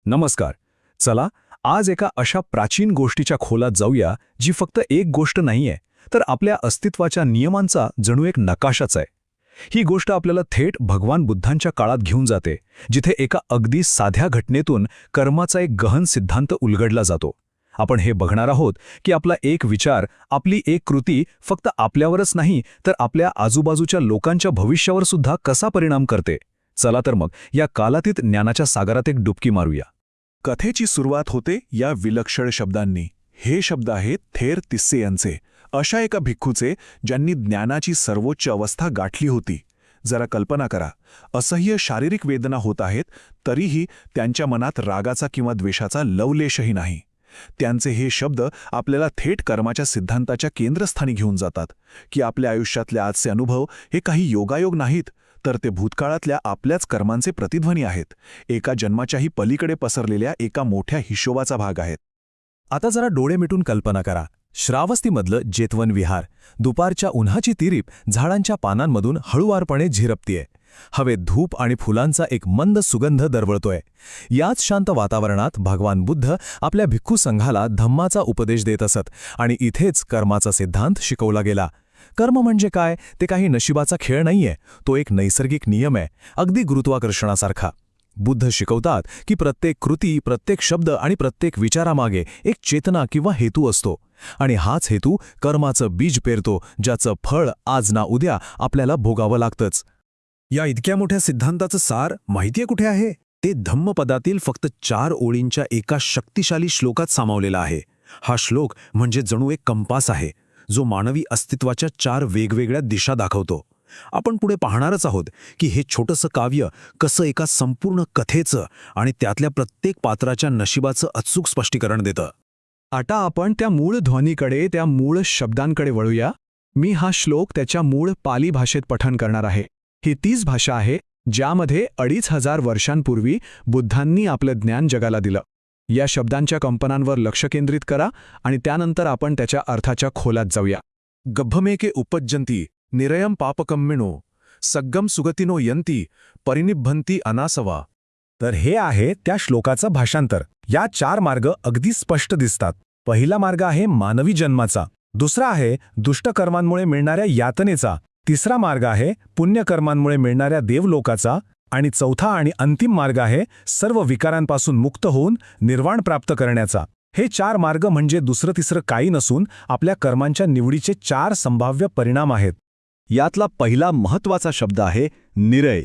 नमस्कार. चला आज एका अशा प्राचीन गोष्टीच्या खोलात जाऊया जी फक्त एक गोष्ट नाहीये तर आपल्या अस्तित्वाच्या नियमांचा जणू एक नकाशाच आहे. ही गोष्ट आपल्याला थेट भगवान बुद्धांच्या काळात घेऊन जाते, जिथे एका अगदी साध्या घटनेतून कर्माचा एक गहन सिद्धांत उलगडला जातो. आपण हे बघणार आहोत की आपला एक विचार, आपली एक कृती फक्त आपल्यावरच नाही तर आपल्या आजूबाजूच्या लोकांच्या भविष्यावर सुद्धा कसा परिणाम करते. चला तर मग या कालातीत ज्ञानाच्या सागरात एक डुबकी मारूया. कथेची सुरुवात होते या विलक्षण शब्दांनी. हे शब्द आहेत थेर तिस्से यांचे, अशा एका भिक्खूचे ज्यांनी ज्ञानाची सर्वोच्च अवस्था गाठली होती. जरा कल्पना करा, असह्य शारीरिक वेदना होत आहेत तरीही त्यांच्या मनात रागाचा किंवा द्वेषाचा लवलेशही नाही. त्यांचे हे शब्द आपल्याला थेट कर्माच्या सिद्धांताच्या केंद्रस्थानी घेऊन जातात की आपल्या आयुष्यातले आजचे अनुभव हे काही योगायोग नाहीत, तर ते भूतकाळातल्या आपल्याच कर्मांचे प्रतिध्वनी आहेत, एका जन्माच्याही पलीकडे पसरलेल्या एका मोठ्या हिशोबाचा भाग आहेत. आता जरा डोळे मिटून कल्पना करा. श्रावस्तीमधलं जेतवन विहार. दुपारच्या उन्हाची तिरीप झाडांच्या पानांमधून हळुवारपणे झिरपतीये. हवेत धूप आणि फुलांचा एक मंद सुगंध दरवळतोय. याच शांत वातावरणात भगवान बुद्ध आपल्या भिक्खू संघाला धम्माचा उपदेश देत असत आणि इथेच कर्माचा सिद्धांत शिकवला गेला. कर्म म्हणजे काय? ते काही नशिबाचा खेळ नाहीये, तो एक नैसर्गिक नियम आहे, अगदी गुरुत्वाकर्षणासारखा. बुद्ध शिकवतात की प्रत्येक कृती, प्रत्येक शब्द आणि प्रत्येक विचारामागे एक चेतना किंवा हेतू असतो, आणि हाच हेतू कर्माचं बीज पेरतो, ज्याचं फळ आज ना उद्या आपल्याला भोगावं लागतंच. या इतक्या मोठ्या सिद्धांताचं सार माहितीये कुठे आहे? ते धम्मपदातील फक्त 4 ओळींच्या एका शक्तिशाली श्लोकात सामावलेला आहे. हा श्लोक म्हणजे जणू एक कंपास आहे, जो मानवी अस्तित्वाच्या 4 वेगवेगळ्या दिशा दाखवतो. आपण पुढे पाहणारच आहोत की हे छोटंसं काव्य कसं एका संपूर्ण कथेचं आणि त्यातल्या प्रत्येक पात्राच्या नशिबाचं अचूक स्पष्टीकरण देतं. आता आपण त्या मूळ ध्वनीकडे, त्या मूळ शब्दांकडे वळूया. मी हा श्लोक त्याच्या मूळ पाली भाषेत पठण करणार आहे. ही तीच भाषा आहे ज्यामध्ये 2500 वर्षांपूर्वी बुद्धांनी आपलं ज्ञान जगाला दिलं. या शब्दांच्या कंपनांवर लक्ष केंद्रित करा आणि त्यानंतर आपण त्याच्या अर्थाच्या खोलात जाऊया. गभ्भमेके उपज्जन्ति निरयम पापकम्मिणो सग्गम सुगतिनो यंती परिनिभ्भंती अनासवा. तर हे आहे त्या श्लोकाचं भाषांतर. या 4 मार्ग अगदी स्पष्ट दिसतात. पहिला मार्ग आहे मानवी जन्माचा, दुसरा आहे दुष्टकर्मांमुळे मिळणाऱ्या यातनेचा, तिसरा मार्ग आहे पुण्यकर्मांमुळे मिळणाऱ्या देवलोकाचा, आणि चौथा आणि अंतिम मार्ग आहे सर्व विकारांपासून मुक्त होऊन निर्वाण प्राप्त करण्याचा. हे 4 मार्ग म्हणजे दुसरं तिसरं काही नसून आपल्या कर्मांच्या निवडीचे 4 संभाव्य परिणाम आहेत. यातला पहिला महत्त्वाचा शब्द आहे निरय.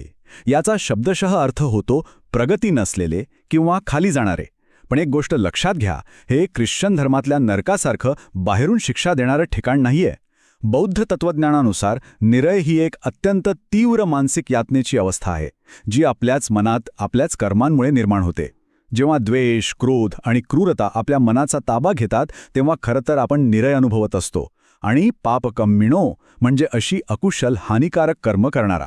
याचा शब्दशः अर्थ होतो प्रगती नसलेले किंवा खाली जाणारे. पण एक गोष्ट लक्षात घ्या, हे ख्रिश्चन धर्मातल्या नरकासारखं बाहेरून शिक्षा देणारं ठिकाण नाहीये. बौद्ध तत्त्वज्ञानानुसार निरय ही एक अत्यंत तीव्र मानसिक यातनेची अवस्था आहे, जी आपल्याच मनात आपल्याच कर्मांमुळे निर्माण होते. जेव्हा द्वेष, क्रोध आणि क्रूरता आपल्या मनाचा ताबा घेतात तेव्हा खरं तर आपण निरय अनुभवत असतो. आणि पापकम्मिणो म्हणजे अशी अकुशल, हानिकारक कर्म करणारा.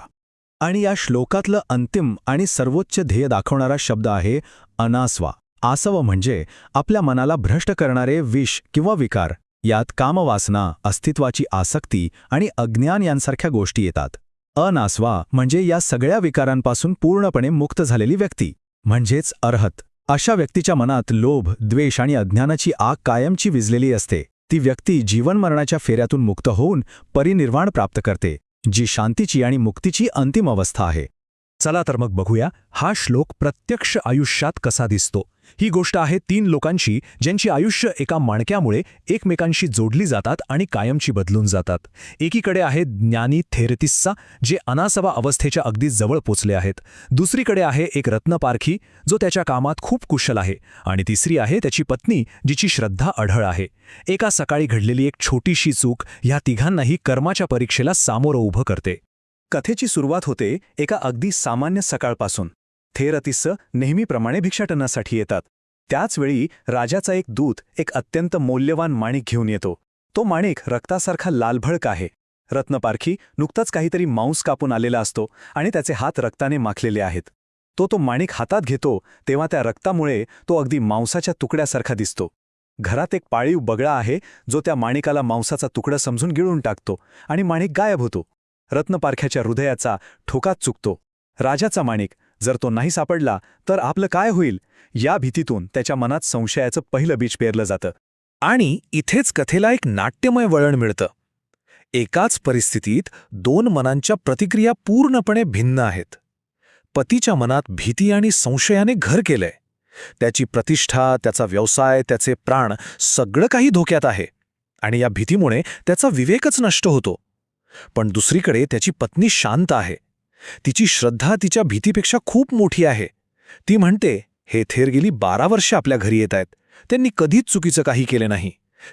आणि या श्लोकातलं अंतिम आणि सर्वोच्च ध्येय दाखवणारा शब्द आहे अनास्वा. आसव म्हणजे आपल्या मनाला भ्रष्ट करणारे विष किंवा विकार. यात कामवासना, अस्तित्वाची आसक्ती आणि अज्ञान यांसारख्या गोष्टी येतात. अनास्वा म्हणजे या सगळ्या विकारांपासून पूर्णपणे मुक्त झालेली व्यक्ती, म्हणजेच अर्हत. अशा व्यक्तीच्या मनात लोभ, द्वेष आणि अज्ञानाची आग कायमची विझलेली असते. ती व्यक्ती जीवनमरणाच्या फेऱ्यातून मुक्त होऊन परिनिर्वाण प्राप्त करते, जी शांतीची आणि मुक्तीची अंतिम अवस्था आहे. चला तर मग बघूया हा श्लोक प्रत्यक्ष आयुष्यात कसा दिसतो. ही गोष्ट आहे 3 लोकांची ज्यांची आयुष्य एका माणक्यामुळे एकमेकांशी जोडली जातात आणि कायमची बदलून जातात. एकीकडे आहे ज्ञानी थेरतिस्सा, जे अनासवा अवस्थेच्या अगदी जवळ पोचले आहेत. दुसरीकडे आहे एक रत्नपारखी, जो त्याच्या कामात खूप कुशल आहे. आणि तिसरी आहे त्याची पत्नी, जिची श्रद्धा अढळ आहे. एका सकाळी घडलेली एक छोटीशी चूक ह्या तिघांनाही कर्माच्या परीक्षेला सामोरं उभं करते. कथेची सुरुवात होते एका अगदी सामान्य सकाळपासून. थेरतिस्स नेहमीप्रमाणे भिक्षाटनासाठी येतात. त्याचवेळी राजाचा एक दूत एक अत्यंत मौल्यवान माणिक घेऊन येतो. तो माणिक रक्तासारखा लालभडक आहे. रत्नपारखी नुकताच काहीतरी मांस कापून आलेला असतो आणि त्याचे हात रक्ताने माखलेले आहेत. तो माणिक हातात घेतो तेव्हा त्या रक्तामुळे तो अगदी मांसाच्या तुकड्यासारखा दिसतो. घरात एक पाळीव बगळा आहे, जो त्या माणिकाला मांसाचा तुकडा समजून गिळून टाकतो आणि माणिक गायब होतो. रत्नपारख्याच्या हृदयाचा ठोकाच चुकतो. राजाचा माणिक जर तो नाही सापडला तर आपलं काय होईल, या भीतीतून त्याच्या मनात संशयाचं पहिलं बीज पेरलं जातं. आणि इथेच कथेला एक नाट्यमय वळण मिळतं. एकाच परिस्थितीत दोन मनांच्या प्रतिक्रिया पूर्णपणे भिन्न आहेत. पतीच्या मनात भीती आणि संशयाने घर केलंय. त्याची प्रतिष्ठा, त्याचा व्यवसाय, त्याचे प्राण सगळं काही धोक्यात आहे आणि या भीतीमुळे त्याचा विवेकच नष्ट होतो. पण दुसरीकडे त्याची पत्नी शांत आहे. तिची श्रद्धा तिच्या भीतीपेक्षा खूप मोठी आहे. ती म्हणते, हे थेर गेली 12 वर्षे आपल्या घरी येत आहेत. त्यांनी कधीच चुकीचं काही केले नाही.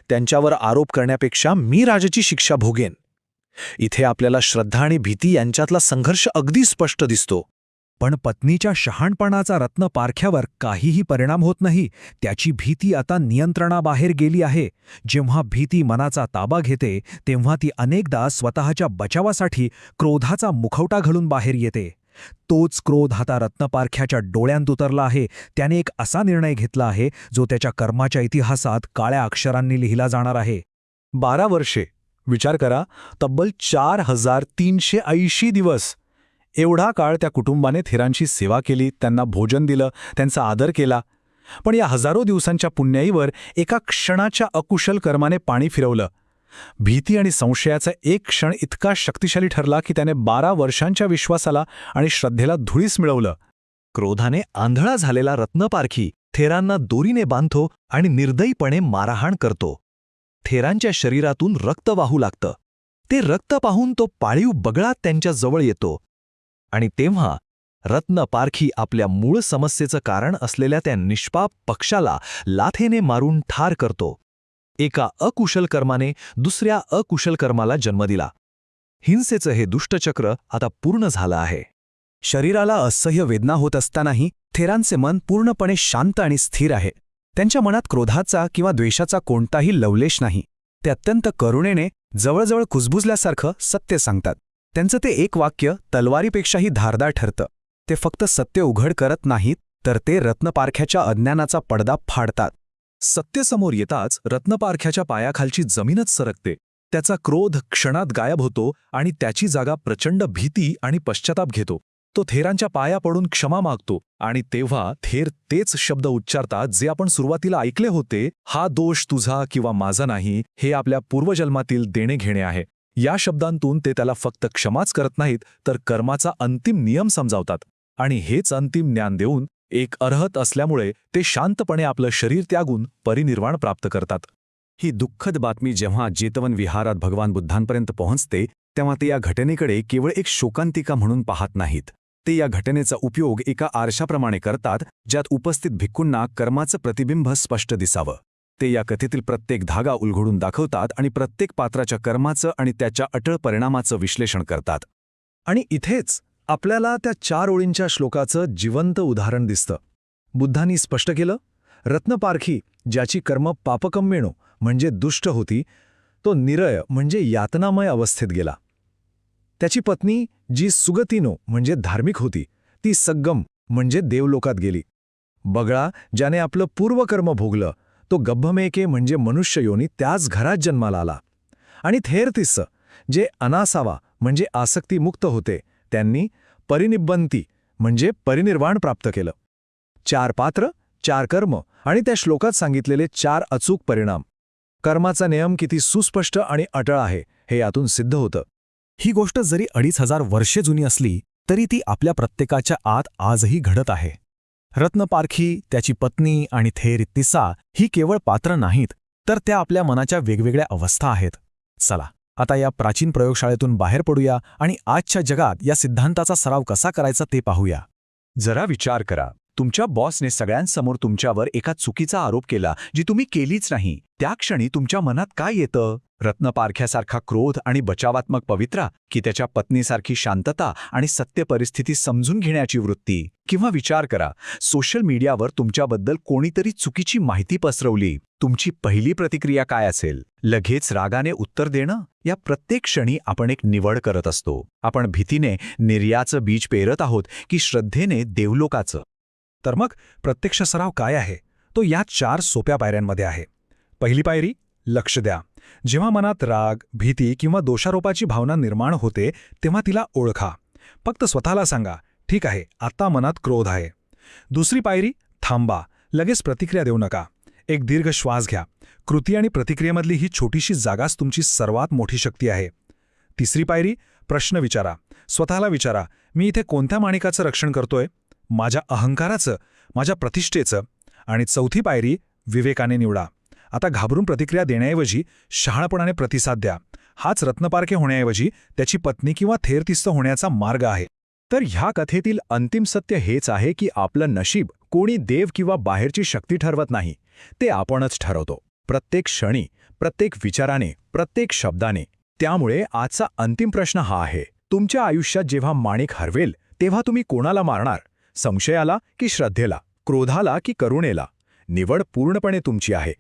त्यांच्यावर आरोप करण्यापेक्षा मी राजाची शिक्षा भोगेन. इथे आपल्याला श्रद्धा आणि भीती यांच्यातला संघर्ष अगदी स्पष्ट दिसतो. पण पत्नीच्या शहाणपणाचा रत्नपारख्यावर काहीही परिणाम होत नाही. त्याची भीती आता नियंत्रणाबाहेर गेली आहे. जेव्हा भीती मनाचा ताबा घेते तेव्हा ती अनेकदा स्वतःच्या बचावासाठी क्रोधाचा मुखवटा घालून बाहेर येते. तोच क्रोध आता रत्नपारख्याच्या डोळ्यांत उतरला आहे. त्याने एक असा निर्णय घेतला आहे जो त्याच्या कर्माच्या इतिहासात काळ्या अक्षरांनी लिहिला जाणार आहे. 12 वर्षे, विचार करा, तब्बल 4380 दिवस. एवढा काळ त्या कुटुंबाने थेरांची सेवा केली, त्यांना भोजन दिलं, त्यांचा आदर केला. पण या हजारो दिवसांच्या पुण्याईवर एका क्षणाच्या अकुशल कर्माने पाणी फिरवलं. भीती आणि संशयाचा एक क्षण इतका शक्तिशाली ठरला की त्याने 12 वर्षांच्या विश्वासाला आणि श्रद्धेला धुळीस मिळवलं. क्रोधाने आंधळा झालेला रत्नपारखी थेरांना दोरीने बांधतो आणि निर्दयीपणे मारहाण करतो. थेरांच्या शरीरातून रक्त वाहू लागतं. ते रक्त पाहून तो पाळीव बगळा त्यांच्या जवळ येतो. आणि तेव्हा रत्नपारखी आपल्या मूळ समस्येचं कारण असलेल्या त्या निष्पाप पक्षाला लाथेने मारून ठार करतो. एका अकुशल कर्माने दुसऱ्या अकुशल कर्माला जन्म दिला. हिंसेचं हे दुष्टचक्र आता पूर्ण झालं आहे. शरीराला असह्य वेदना होत असतानाही थेरांचे मन पूर्णपणे शांत आणि स्थिर आहे. त्यांच्या मनात क्रोधाचा किंवा द्वेषाचा कोणताही लवलेश नाही. ते अत्यंत करुणेने, जवळजवळ कुजबुजल्यासारखं सत्य सांगतात. त्यांचं ते एक वाक्य तलवारीपेक्षाही धारदार ठरतं. ते फक्त सत्य उघड करत नाहीत, तर ते रत्नपारख्याच्या अज्ञानाचा पडदा फाडतात. सत्य समोर येताच रत्नपारख्याच्या पायाखालची जमीनच सरकते. त्याचा क्रोध क्षणात गायब होतो आणि त्याची जागा प्रचंड भीती आणि पश्चाताप घेतो. तो थेरांच्या पाया पडून क्षमा मागतो आणि तेव्हा थेर तेच शब्द उच्चारतात जे आपण सुरुवातीला ऐकले होते, हा दोष तुझा किंवा माझा नाही, हे आपल्या पूर्वजन्मातील देणे घेणे आहे. या शब्दांतून ते त्याला फक्त क्षमाच करत नाहीत, तर कर्माचा अंतिम नियम समजावतात. आणि हेच अंतिम ज्ञान देऊन एक अर्हत असल्यामुळे ते शांतपणे आपलं शरीर त्यागून परिनिर्वाण प्राप्त करतात. ही दुःखद बातमी जेव्हा जेतवन विहारात भगवान बुद्धांपर्यंत पोहोचते तेव्हा ते या घटनेकडे केवळ एक शोकांतिका म्हणून पाहत नाहीत. ते या घटनेचा उपयोग एका आरशाप्रमाणे करतात, ज्यात उपस्थित भिक्खूंना कर्माचं प्रतिबिंब स्पष्ट दिसावं. ते या कथेतील प्रत्येक धागा उलगडून दाखवतात आणि प्रत्येक पात्राच्या कर्माचं आणि त्याच्या अटळ परिणामाचं विश्लेषण करतात. आणि इथेच आपल्याला त्या 4 ओळींच्या श्लोकाचं जिवंत उदाहरण दिसतं. बुद्धांनी स्पष्ट केलं, रत्नपारखी ज्याची कर्म पापकम्मेणो म्हणजे दुष्ट होती, तो निरय म्हणजे यातनामय अवस्थेत गेला. त्याची पत्नी जी सुगतीनो म्हणजे धार्मिक होती, ती सग्गम म्हणजे देवलोकात गेली. बगळा ज्याने आपलं पूर्वकर्म भोगलं, तो गब्भमेके म्हणजे मनुष्य योनी त्याच घरात जन्माला आला. आणि थेरतिस्स जे अनासावा म्हणजे आसक्तीमुक्त होते, त्यांनी परिनिब्बंती म्हणजे परिनिर्वाण प्राप्त केलं. 4 पात्र, 4 कर्म आणि त्या श्लोकात सांगितलेले 4 अचूक परिणाम. कर्माचा नियम किती सुस्पष्ट आणि अटळ आहे हे यातून सिद्ध होतं. ही गोष्ट जरी 2500 वर्षे जुनी असली तरी ती आपल्या प्रत्येकाच्या आत आजही घडत आहे. रत्नपारखी, त्याची पत्नी आणि थेरतिस्सा ही केवळ पात्र नाहीत, तर त्या आपल्या मनाच्या वेगवेगळ्या अवस्था आहेत. चला आता या प्राचीन प्रयोगशाळेतून बाहेर पडूया आणि आजच्या जगात या सिद्धांताचा सराव कसा करायचा ते पाहूया. जरा विचार करा, तुमच्या बॉसने सगळ्यांसमोर तुमच्यावर एका चुकीचा आरोप केला जी तुम्ही केलीच नाही. त्या क्षणी तुमच्या मनात काय येतं? रत्नपारख्यासारखा क्रोध आणि बचावात्मक पवित्रा, की त्याच्या पत्नीसारखी शांतता आणि सत्य परिस्थिती समजून घेण्याची वृत्ती? किंवा विचार करा, सोशल मीडियावर तुमच्याबद्दल कोणीतरी चुकीची माहिती पसरवली. तुमची पहिली प्रतिक्रिया काय असेल? लगेच रागाने उत्तर देणं? या प्रत्येक क्षणी आपण एक निवड करत असतो. आपण भीतीने निर्याचं बीज पेरत आहोत की श्रद्धेने देवलोकाचं? तर मग प्रत्यक्ष सराव काय आहे? तो या 4 सोप्या पायऱ्यांमध्ये आहे. पहिली पायरी, लक्ष द्या. जेव्हा मनात राग, भीती किंवा दोषारोपाची भावना निर्माण होते तेव्हा तिला ओळखा. फक्त स्वतःला सांगा, ठीक आहे, आता मनात क्रोध आहे. दुसरी पायरी, थांबा, लगेच प्रतिक्रिया देऊ नका. एक दीर्घ श्वास घ्या. कृती आणि प्रतिक्रियेमधली ही छोटीशी जागाच तुमची सर्वात मोठी शक्ती आहे. तिसरी पायरी, प्रश्न विचारा. स्वतःला विचारा, मी इथे कोणत्या माणिकाचं रक्षण करतोय? माझ्या अहंकाराचं, माझ्या प्रतिष्ठेचं? आणि चौथी पायरी, विवेकाने निवडा. आता घाबरून प्रतिक्रिया देण्याऐवजी शहाणपणाने प्रतिसाद द्या. हाच रत्नपारखे होण्याऐवजी त्याची पत्नी किंवा थेरतिस्त होण्याचा मार्ग आहे. तर ह्या कथेतील अंतिम सत्य हेच आहे की आपलं नशीब कोणी देव किंवा बाहेरची शक्ती ठरवत नाही, ते आपणच ठरवतो. प्रत्येक क्षणी, प्रत्येक विचाराने, प्रत्येक शब्दाने. त्यामुळे आजचा अंतिम प्रश्न हा आहे, तुमच्या आयुष्यात जेव्हा माणिक हरवेल तेव्हा तुम्ही कोणाला मारणार? संशयाला की श्रद्धेला? क्रोधाला की करुणेला? निवड पूर्णपणे तुमची आहे.